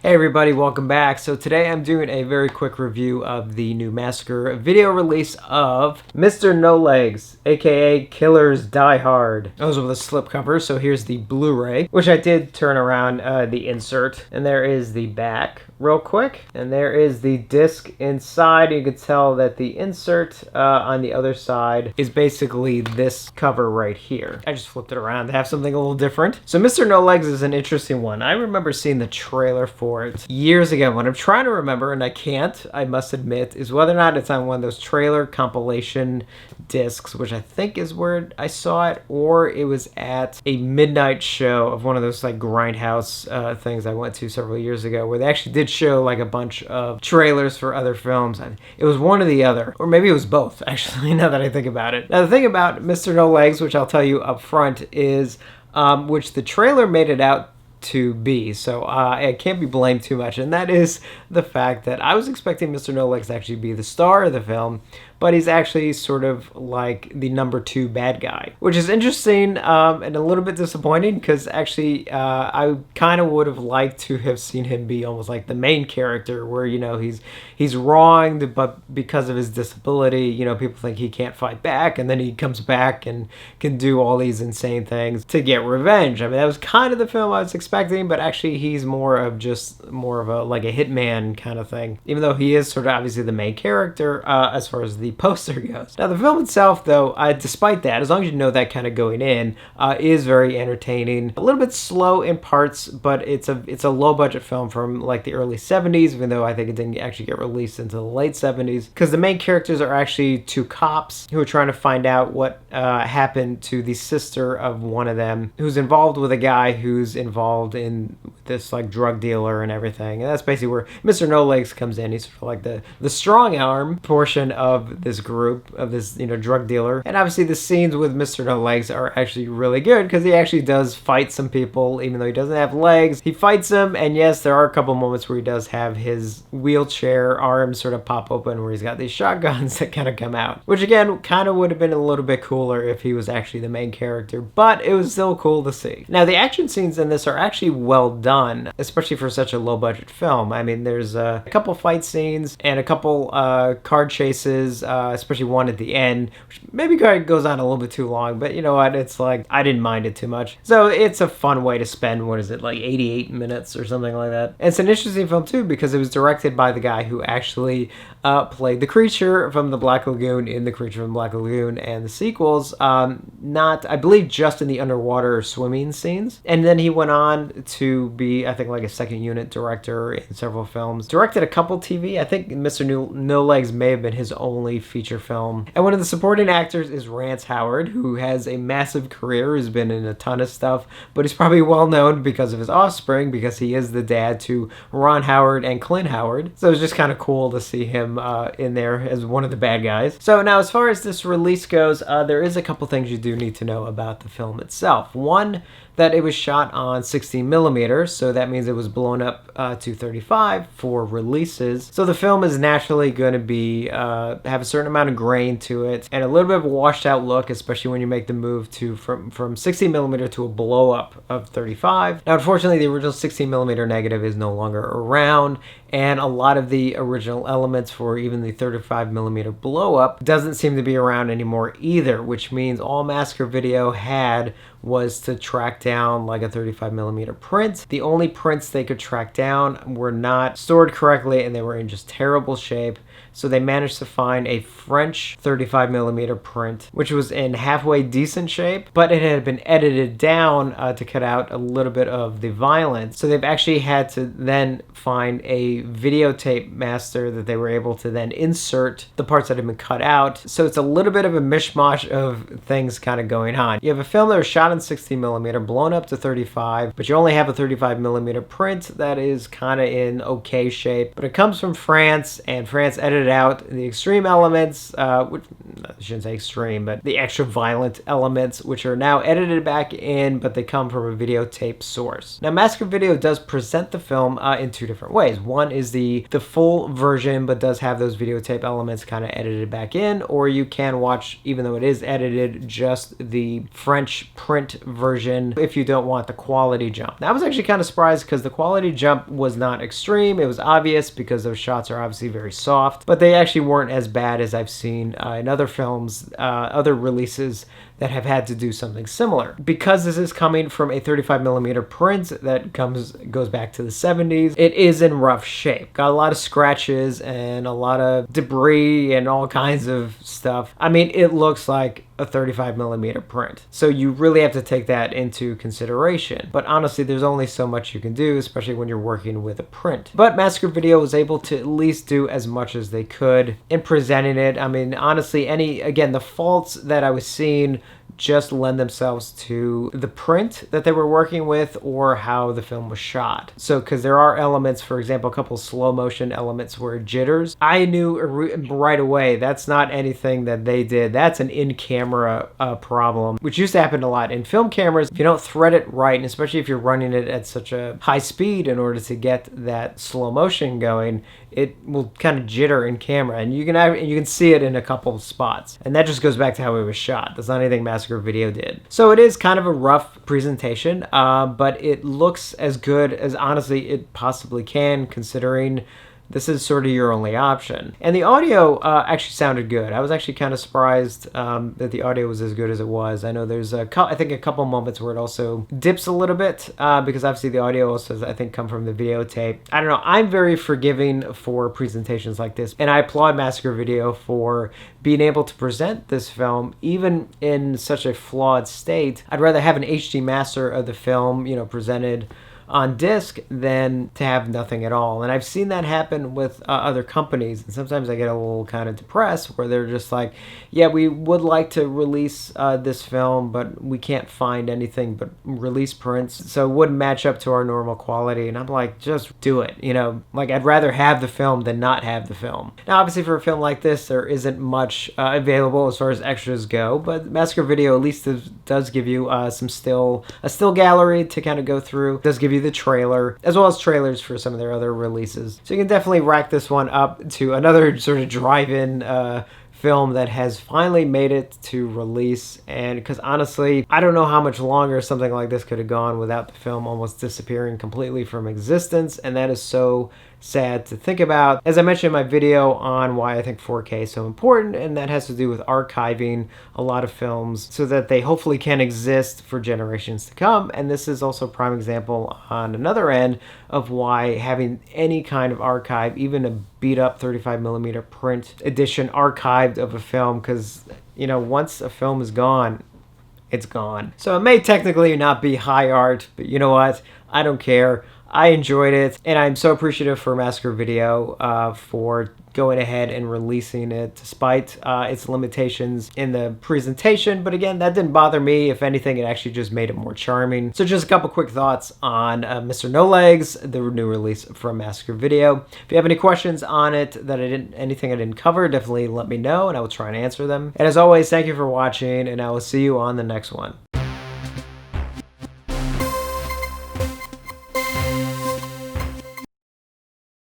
Hey everybody, welcome back. So today I'm doing a very quick review of the new Massacre video release of Mr. No Legs, aka Killers Die Hard. Those were the slipcover, so here's the Blu-ray, which I did turn around the insert. And there is the back real quick. And there is the disc inside. You can tell that the insert on the other side is basically this cover right here. I just flipped it around to have something a little different. So Mr. No Legs is an interesting one. I remember seeing the trailer for it years ago. What I'm trying to remember, and I can't, I must admit, is whether or not it's on one of those trailer compilation discs, which I think is where I saw it, or it was at a midnight show of one of those like grindhouse things I went to several years ago, where they actually did show like a bunch of trailers for other films. It was one or the other, or maybe it was both, actually, now that I think about it. Now, the thing about Mr. No Legs, which I'll tell you up front, is which the trailer made it out to be, so I can't be blamed too much, and that is the fact that I was expecting Mr. No Legs to actually be the star of the film, but he's actually sort of like the number 2 bad guy, which is interesting and a little bit disappointing, because actually I kind of would have liked to have seen him be almost like the main character, where, you know, he's wronged, but because of his disability, you know, people think he can't fight back, and then he comes back and can do all these insane things to get revenge. I mean, that was kind of the film I was expecting, but actually he's more of a like a hitman kind of thing, even though he is sort of obviously the main character as far as the poster goes. Now, the film itself, though, despite that, as long as you know that kind of going in, is very entertaining. A little bit slow in parts, but it's a low budget film from like the early 70s, even though I think it didn't actually get released into the late 70s, because the main characters are actually 2 cops who are trying to find out what happened to the sister of one of them, who's involved with a guy who's involved in this like drug dealer and everything. And that's basically where Mr. No Legs comes in. He's sort of like the strong arm portion of this group, of this, you know, drug dealer. And obviously the scenes with Mr. No Legs are actually really good, because he actually does fight some people even though he doesn't have legs. He fights them, and yes, there are a couple moments where he does have his wheelchair arms sort of pop open, where he's got these shotguns that kind of come out, which again kind of would have been a little bit cooler if he was actually the main character, but it was still cool to see. Now, the action scenes in this are actually well done, especially for such a low budget film. I mean, there's a couple fight scenes and a couple car chases, especially one at the end, which maybe goes on a little bit too long, but you know what, it's like, I didn't mind it too much. So it's a fun way to spend, what is it, like 88 minutes or something like that. And it's an interesting film too, because it was directed by the guy who actually played the creature from the Black Lagoon in The Creature from the Black Lagoon and the sequels, not, I believe, just in the underwater swimming scenes. And then he went on to be, I think, like a second unit director in several films. Directed a couple TV. I think Mr. No Legs may have been his only feature film. And one of the supporting actors is Rance Howard, who has a massive career, who's been in a ton of stuff, but he's probably well known because of his offspring, because he is the dad to Ron Howard and Clint Howard. So it's just kind of cool to see him in there as one of the bad guys. So now, as far as this release goes, there is a couple things you do need to know about the film itself. One, that it was shot on 16 millimeters, so that means it was blown up to 35 for releases. So the film is naturally going to be have a certain amount of grain to it, and a little bit of a washed out look, especially when you make the move to from 16 millimeter to a blow up of 35. Now, unfortunately, the original 16 millimeter negative is no longer around, and a lot of the original elements for even the 35 millimeter blow up doesn't seem to be around anymore either, which means all Massacre Video had was to track down like a 35 millimeter print. The only prints they could track down were not stored correctly, and they were in just terrible shape. So they managed to find a French 35 millimeter print, which was in halfway decent shape, but it had been edited down to cut out a little bit of the violence. So they've actually had to then find a videotape master that they were able to then insert the parts that had been cut out. So it's a little bit of a mishmash of things kind of going on. You have a film that was shot in 60 millimeter, blown up to 35, but you only have a 35 millimeter print that is kind of in okay shape. But it comes from France, and France edited out the extreme elements, which I shouldn't say extreme, but the extra violent elements, which are now edited back in, but they come from a videotape source. Now, Massacre Video does present the film in 2 different ways. One is the full version, but does have those videotape elements kind of edited back in, or you can watch, even though it is edited, just the French print version if you don't want the quality jump. Now, I was actually kind of surprised because the quality jump was not extreme. It was obvious because those shots are obviously very soft, but they actually weren't as bad as I've seen in other films, other releases that have had to do something similar. Because this is coming from a 35mm print that goes back to the 70s, it is in rough shape. Got a lot of scratches and a lot of debris and all kinds of stuff. I mean, it looks like a 35mm print. So you really have to take that into consideration. But honestly, there's only so much you can do, especially when you're working with a print. But Massacre Video was able to at least do as much as they could in presenting it. I mean, honestly, again, the faults that I was seeing just lend themselves to the print that they were working with or how the film was shot. So, because there are elements, for example, a couple slow motion elements where it jitters. I knew right away that's not anything that they did. That's an in-camera problem, which used to happen a lot in film cameras. If you don't thread it right, and especially if you're running it at such a high speed in order to get that slow motion going, it will kind of jitter in camera, and you can see it in a couple of spots. And that just goes back to how it was shot. That's not anything Massacre Video did. So it is kind of a rough presentation, but it looks as good as honestly it possibly can, considering this is sort of your only option. And the audio actually sounded good. I was actually kind of surprised that the audio was as good as it was. I know there's I think a couple moments where it also dips a little bit because obviously the audio also, I think, come from the videotape. I don't know. I'm very forgiving for presentations like this, and I applaud Massacre Video for being able to present this film even in such a flawed state. I'd rather have an HD master of the film, presented on disc than to have nothing at all. And I've seen that happen with other companies, and sometimes I get a little kind of depressed where they're just like, yeah, we would like to release this film, but we can't find anything but release prints, so it wouldn't match up to our normal quality. And I'm like, just do it, like I'd rather have the film than not have the film. Now obviously for a film like this there isn't much available as far as extras go, but Massacre Video at least does give you a still gallery to kind of go through. It does give you the trailer, as well as trailers for some of their other releases. So you can definitely rack this one up to another sort of drive-in film that has finally made it to release. And because honestly, I don't know how much longer something like this could have gone without the film almost disappearing completely from existence, and that is so sad to think about. As I mentioned in my video on why I think 4K is so important, and that has to do with archiving a lot of films so that they hopefully can exist for generations to come. And this is also a prime example on another end of why having any kind of archive, even a beat up 35mm print edition archived of a film, because once a film is gone, it's gone. So it may technically not be high art, but you know what? I don't care. I enjoyed it, and I'm so appreciative for Massacre Video for going ahead and releasing it despite its limitations in the presentation. But again, that didn't bother me. If anything, it actually just made it more charming. So just a couple quick thoughts on Mr. No Legs, the new release from Massacre Video. If you have any questions on it that anything I didn't cover, definitely let me know and I will try and answer them. And as always, thank you for watching, and I will see you on the next one.